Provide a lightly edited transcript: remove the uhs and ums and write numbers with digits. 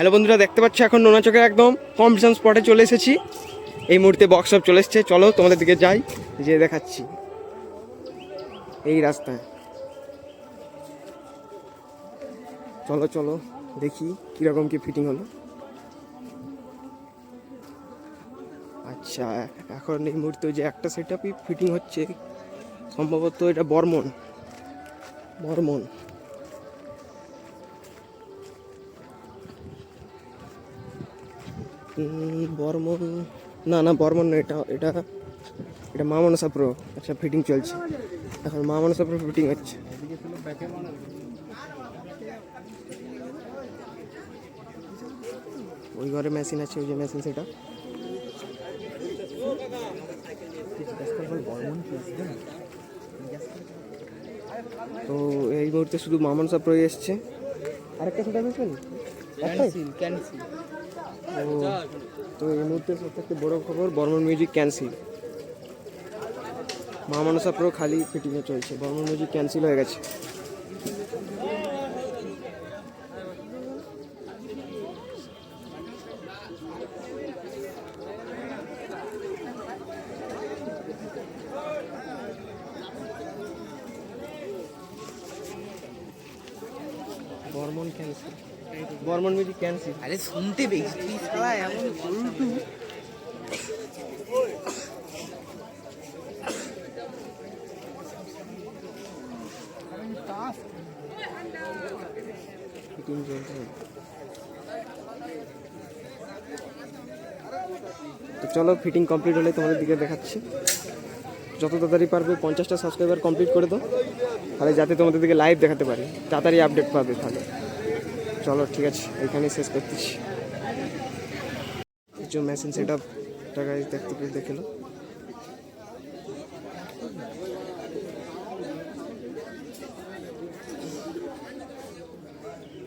Hello বন্ধুরা, দেখতে পাচ্ছ এখন নোনাচকের একদম কম্পিটিশন স্পটে চলে এসেছি। এই মুহূর্তে বক্স সব চলে এসছে। চলো তোমাদের দিকে যাই, যে দেখাচ্ছি এই রাস্তায়। চলো চলো দেখি কীরকম কি ফিটিং হলো। আচ্ছা, এখন এই মুহূর্তে যে একটা সেট আপই ফিটিং হচ্ছে, সম্ভবত এটা বর্মন বর্মন বর্মন না না বর্মন না, এটা এটা এটা মা মনসা প্রো। আচ্ছা, ফিটিং চলছে এখন, মা মনসা প্রো ফিটিং হচ্ছে। ওই ঘরে মেশিন আছে, ওই যে মেশিন সেটা। তো এই মুহূর্তে শুধু মা মনসা প্রো এসছে। আরেকটা সেটা মেশিন তো এই মুহূর্তে সবথেকে বড় খবর, বর্মন মিউজিক ক্যান্সেল। মা মনসা প্রো খালি ফিটিংয়ে চলছে, বর্মন মিউজিক ক্যান্সেল হয়ে গেছে। Barman cancel, Barman music cancel. আরে শুনতে পেয়েছি শালা এমন উল্টু। ফিটিং চলছে। তো চলো, ফিটিং কমপ্লিট হলে তোমাদের দিকে দেখাচ্ছি। যত তাড়াতাড়ি পারবে 50টা সাবস্ক্রাইবার কমপ্লিট করে দাও, তাহলে যাতে তোমাদের দিকে লাইভ দেখাতে পারি, তাড়াতাড়ি আপডেট পাবে। তাহলে চলো ঠিক আছে, এখানেই শেষ করতেছি। যে মেশিন সেট আপ দেখতে পেয়ে দেখে